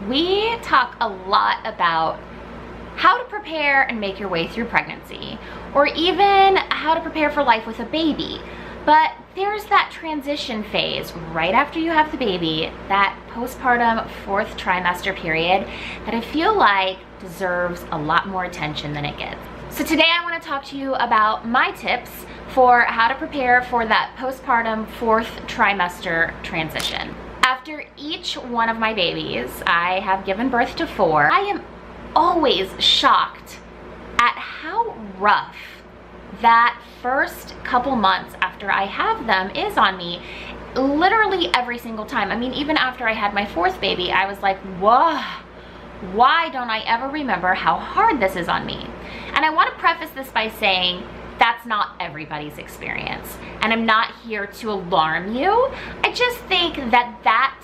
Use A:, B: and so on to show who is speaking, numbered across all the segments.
A: we talk a lot about how to prepare and make your way through pregnancy, or even how to prepare for life with a baby. But there's that transition phase right after you have the baby, that postpartum 4th trimester period, that I feel like deserves a lot more attention than it gets. So today I want to talk to you about my tips for how to prepare for that postpartum 4th trimester transition. After each one of my babies, I have given birth to 4. I am always shocked at how rough that first couple months after I have them is on me. Literally every single time. I mean, even after I had my 4th baby, I was like, whoa, why don't I ever remember how hard this is on me? And I want to preface this by saying that's not everybody's experience. And I'm not here to alarm you. I just think that that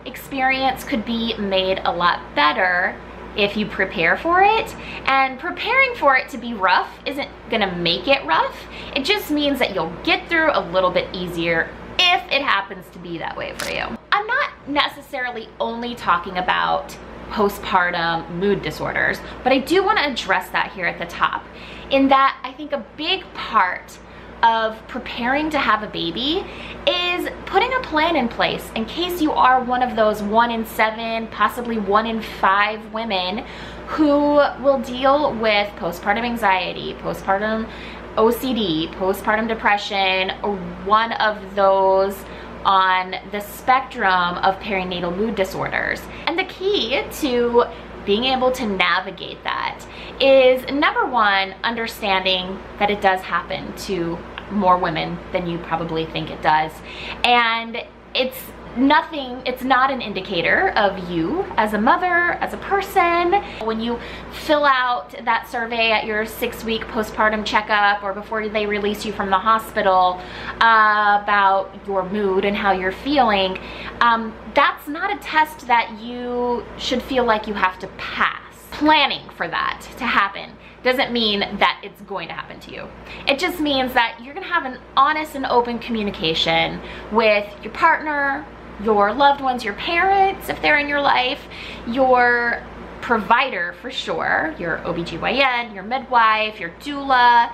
A: experience could be made a lot better if you prepare for it. And preparing for it to be rough isn't gonna make it rough. It just means that you'll get through a little bit easier if it happens to be that way for you. I'm not necessarily only talking about postpartum mood disorders, but I do want to address that here at the top, in that I think a big part of preparing to have a baby is putting a plan in place in case you are one of those 1 in 7, possibly 1 in 5 women who will deal with postpartum anxiety, postpartum OCD, postpartum depression, or one of those on the spectrum of perinatal mood disorders. And the key to being able to navigate that is, number one, understanding that it does happen to more women than you probably think it does. And it's not an indicator of you as a mother, as a person. When you fill out that survey at your 6-week postpartum checkup, or before they release you from the hospital, about your mood and how you're feeling, that's not a test that you should feel like you have to pass. Planning for that to happen doesn't mean that it's going to happen to you. It just means that you're gonna have an honest and open communication with your partner, your loved ones, your parents, if they're in your life, your provider for sure, your OBGYN, your midwife, your doula,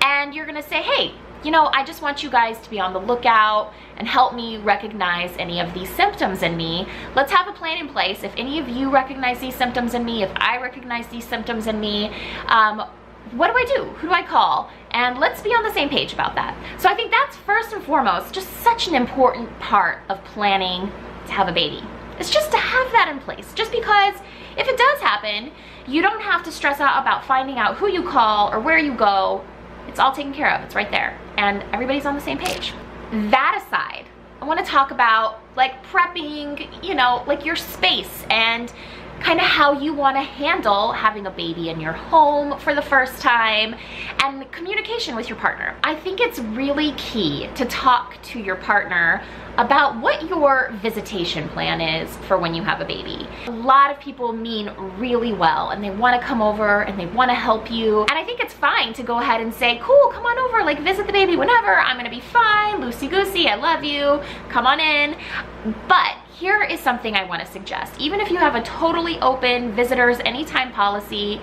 A: and you're gonna say, hey, you know, I just want you guys to be on the lookout and help me recognize any of these symptoms in me. Let's have a plan in place. If any of you recognize these symptoms in me, if I recognize these symptoms in me, what do I do? Who do I call? And let's be on the same page about that. So I think that's first and foremost just such an important part of planning to have a baby. It's just to have that in place, just because if it does happen, you don't have to stress out about finding out who you call or where you go. It's all taken care of, it's right there, and everybody's on the same page. That aside, I want to talk about like prepping, you know, like your space and kind of how you want to handle having a baby in your home for the first time, and communication with your partner. I think it's really key to talk to your partner about what your visitation plan is for when you have a baby. A lot of people mean really well, and they want to come over and they want to help you, and I think it's fine to go ahead and say, cool, come on over, like visit the baby whenever, I'm gonna be fine, loosey-goosey, I love you, come on in. But here is something I want to suggest. Even if you have a totally open visitors anytime policy,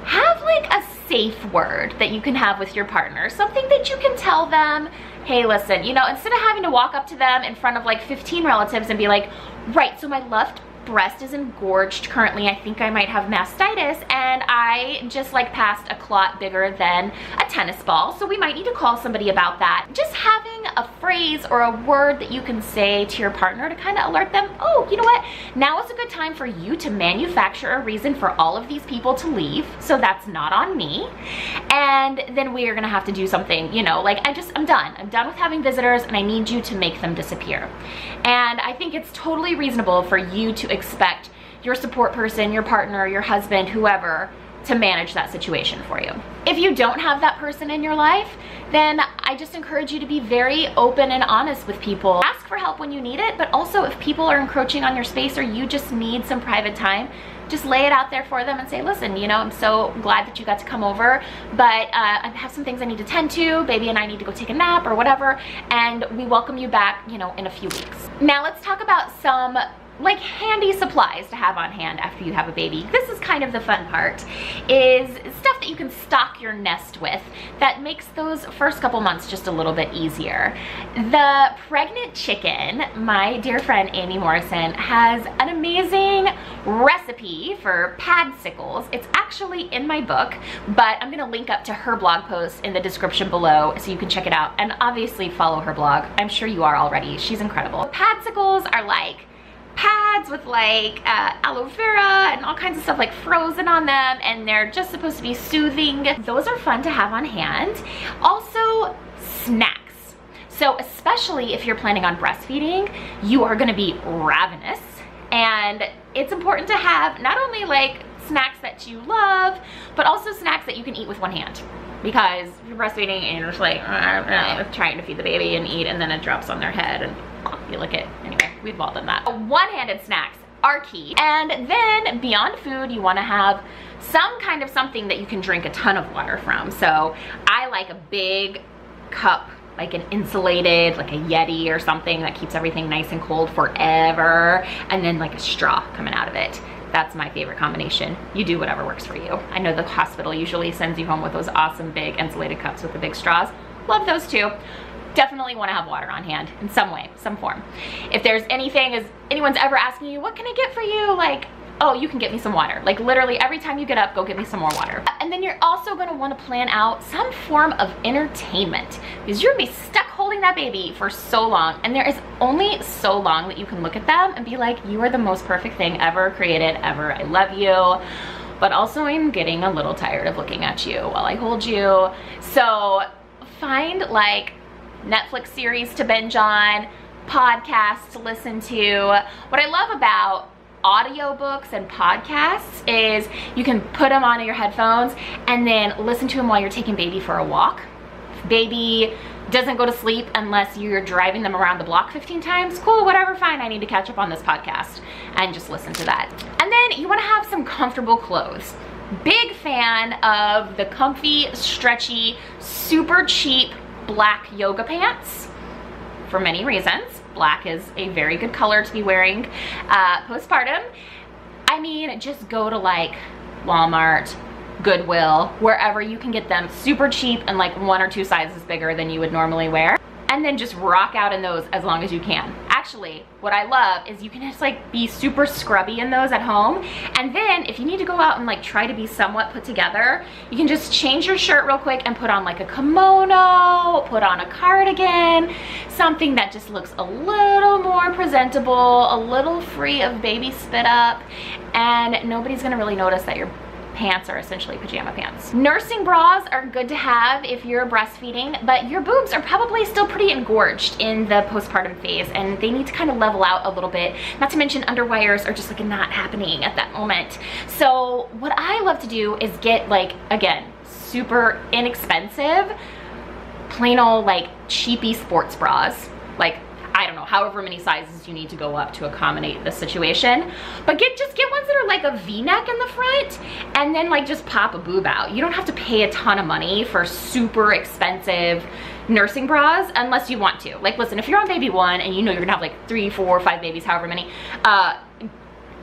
A: have like a safe word that you can have with your partner, something that you can tell them, hey, listen, you know, instead of having to walk up to them in front of like 15 relatives and be like, right, so my left breast is engorged currently, I think I might have mastitis, and I just like passed a clot bigger than a tennis ball, so we might need to call somebody about that. Just having a phrase or a word that you can say to your partner to kind of alert them, oh, you know what, now is a good time for you to manufacture a reason for all of these people to leave, so that's not on me, and then we are gonna have to do something, you know, like I'm done with having visitors, and I need you to make them disappear. And I think it's totally reasonable for you to expect your support person, your partner, your husband, whoever, to manage that situation for you. If you don't have that person in your life, then I just encourage you to be very open and honest with people. Ask for help when you need it, but also if people are encroaching on your space or you just need some private time, just lay it out there for them and say, listen, you know, I'm so glad that you got to come over, but I have some things I need to tend to, baby and I need to go take a nap or whatever, and we welcome you back, you know, in a few weeks. Now let's talk about some like handy supplies to have on hand after you have a baby. This is kind of the fun part, is stuff that you can stock your nest with that makes those first couple months just a little bit easier. The pregnant chicken, my dear friend Amy Morrison, has an amazing recipe for padsicles. It's actually in my book, but I'm gonna link up to her blog post in the description below so you can check it out, and obviously follow her blog. I'm sure you are already. She's incredible. Padsicles are like pads with like aloe vera and all kinds of stuff like frozen on them, and they're just supposed to be soothing. Those are fun to have on hand. Also, snacks. So especially if you're planning on breastfeeding, you are gonna be ravenous, and it's important to have not only like snacks that you love, but also snacks that you can eat with one hand. Because if you're breastfeeding and you're just like trying to feed the baby and eat, and then it drops on their head and you lick it. Anyway, we've all done that. One-handed snacks are key. And then beyond food, you wanna have some kind of something that you can drink a ton of water from. So I like a big cup, like an insulated, like a Yeti or something that keeps everything nice and cold forever, and then like a straw coming out of it. That's my favorite combination. You do whatever works for you. I know the hospital usually sends you home with those awesome big insulated cups with the big straws. Love those too. Definitely want to have water on hand in some way, some form. If there's anything, is anyone's ever asking you, what can I get for you? Like, oh, you can get me some water. Like literally every time you get up, go get me some more water. And then you're also gonna wanna plan out some form of entertainment, because you're gonna be stuck holding that baby for so long, and there is only so long that you can look at them and be like, you are the most perfect thing ever created, ever. I love you. But also I'm getting a little tired of looking at you while I hold you. So find like Netflix series to binge on, podcasts to listen to. What I love about audiobooks and podcasts is you can put them on your headphones and then listen to them while you're taking baby for a walk. If baby doesn't go to sleep unless you're driving them around the block 15 times, cool, whatever, fine, I need to catch up on this podcast, and just listen to that. And then you want to have some comfortable clothes. Big fan of the comfy, stretchy, super cheap black yoga pants for many reasons. Black is a very good color to be wearing postpartum. I mean, just go to like Walmart, Goodwill, wherever you can get them super cheap and like 1 or 2 sizes bigger than you would normally wear. And then just rock out in those as long as you can. Actually, what I love is you can just like be super scrubby in those at home. And then if you need to go out and like try to be somewhat put together, you can just change your shirt real quick and put on like a kimono, put on a cardigan, something that just looks a little more presentable, a little free of baby spit up, and nobody's gonna really notice that your pants are essentially pajama pants. Nursing bras are good to have if you're breastfeeding, but your boobs are probably still pretty engorged in the postpartum phase, and they need to kind of level out a little bit. Not to mention underwires are just like not happening at that moment. So what I love to do is get like, again, super inexpensive, plain old like cheapy sports bras. Like, I don't know, however many sizes you need to go up to accommodate the situation. But just get ones that are like a V-neck in the front, and then like just pop a boob out. You don't have to pay a ton of money for super expensive nursing bras unless you want to. Like, listen, if you're on baby 1 and you know you're gonna have like 3, 4, 5 babies, however many,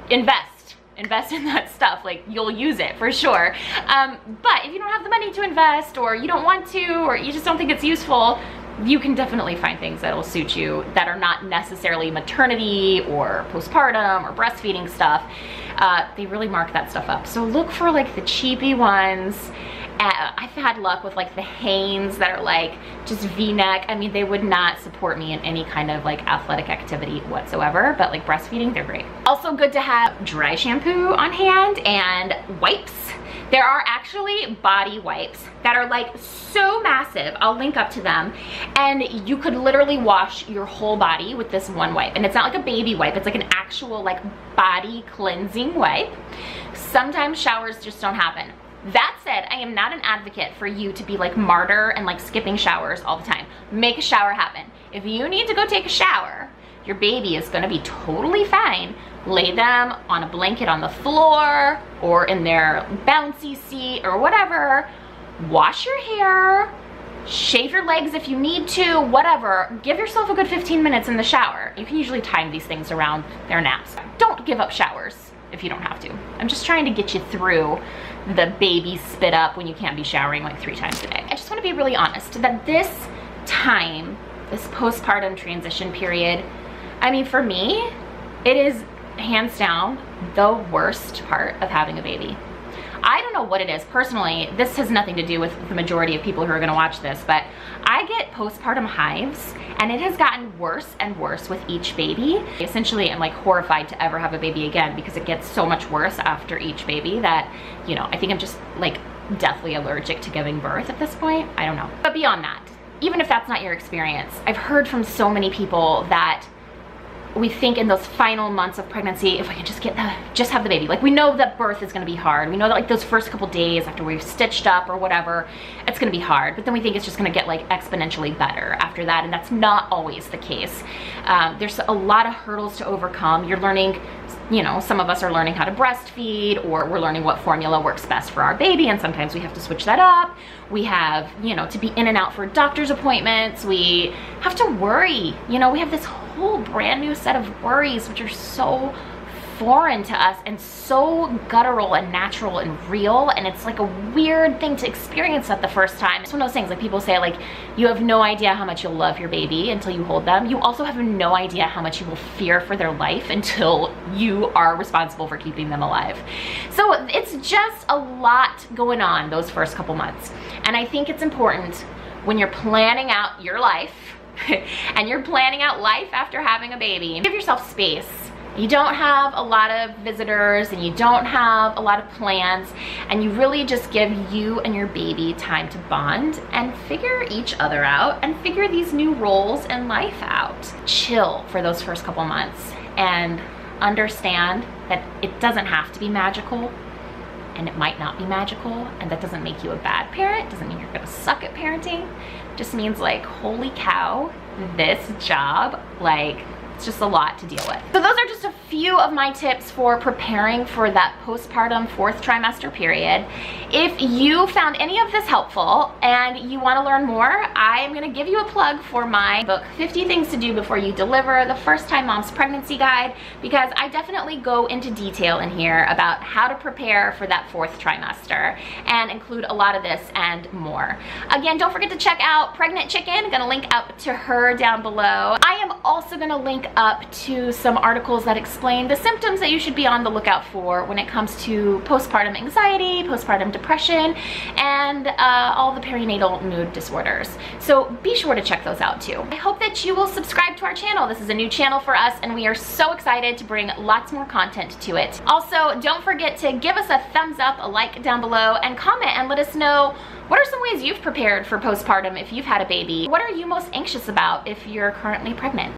A: invest in that stuff. Like, you'll use it for sure. But if you don't have the money to invest, or you don't want to, or you just don't think it's useful, you can definitely find things that will suit you that are not necessarily maternity or postpartum or breastfeeding stuff. They really mark that stuff up. So look for like the cheapy ones. I've had luck with like the Hanes that are like just V-neck. I mean, they would not support me in any kind of like athletic activity whatsoever, but like breastfeeding, they're great. Also good to have dry shampoo on hand and wipes. There are actually body wipes that are like so massive. I'll link up to them, and you could literally wash your whole body with this one wipe. And it's not like a baby wipe, it's like an actual like body cleansing wipe. Sometimes showers just don't happen. That said, I am not an advocate for you to be like martyr and like skipping showers all the time. Make a shower happen. If you need to go take a shower, your baby is gonna be totally fine. Lay them on a blanket on the floor or in their bouncy seat or whatever. Wash your hair, shave your legs if you need to, whatever. Give yourself a good 15 minutes in the shower. You can usually time these things around their naps. Don't give up showers if you don't have to. I'm just trying to get you through the baby spit up when you can't be showering like 3 times a day. I just want to be really honest that this time, this postpartum transition period, I mean, for me, it is hands down the worst part of having a baby. I don't know what it is. Personally, this has nothing to do with the majority of people who are gonna watch this, but I get postpartum hives, and it has gotten worse and worse with each baby. Essentially, I'm like horrified to ever have a baby again because it gets so much worse after each baby that, you know, I think I'm just like deathly allergic to giving birth at this point. I don't know. But beyond that, even if that's not your experience, I've heard from so many people that we think in those final months of pregnancy, if we can just have the baby. Like, we know that birth is gonna be hard. We know that like those first couple days after we've stitched up or whatever, it's gonna be hard. But then we think it's just gonna get like exponentially better after that, and that's not always the case. There's a lot of hurdles to overcome. You're learning, you know, some of us are learning how to breastfeed, or we're learning what formula works best for our baby, and sometimes we have to switch that up. We have, you know, to be in and out for doctor's appointments. We have to worry. You know, we have this whole brand new set of worries which are so foreign to us and so guttural and natural and real, and it's like a weird thing to experience at the first time. It's one of those things, like people say, like, you have no idea how much you'll love your baby until you hold them. You also have no idea how much you will fear for their life until you are responsible for keeping them alive. So it's just a lot going on those first couple months, and I think it's important when you're planning out your life and you're planning out life after having a baby, give yourself space. You don't have a lot of visitors and you don't have a lot of plans, and you really just give you and your baby time to bond and figure each other out and figure these new roles in life out. Chill for those first couple months and understand that it doesn't have to be magical, and it might not be magical, and that doesn't make you a bad parent, doesn't mean you're gonna suck at parenting. It just means, like, holy cow, this job, like, it's just a lot to deal with. So those are just a few of my tips for preparing for that postpartum 4th trimester period. If you found any of this helpful and you want to learn more, I'm going to give you a plug for my book, 50 Things to Do Before You Deliver, the First Time Mom's Pregnancy Guide, because I definitely go into detail in here about how to prepare for that 4th trimester and include a lot of this and more. Again, don't forget to check out Pregnant Chicken. I'm going to link up to her down below. I am also going to link up to some articles that explain the symptoms that you should be on the lookout for when it comes to postpartum anxiety, postpartum depression, and all the perinatal mood disorders. So be sure to check those out too. I hope that you will subscribe to our channel. This is a new channel for us, and we are so excited to bring lots more content to it. Also, don't forget to give us a thumbs up, a like down below, and comment and let us know what are some ways you've prepared for postpartum if you've had a baby. What are you most anxious about if you're currently pregnant?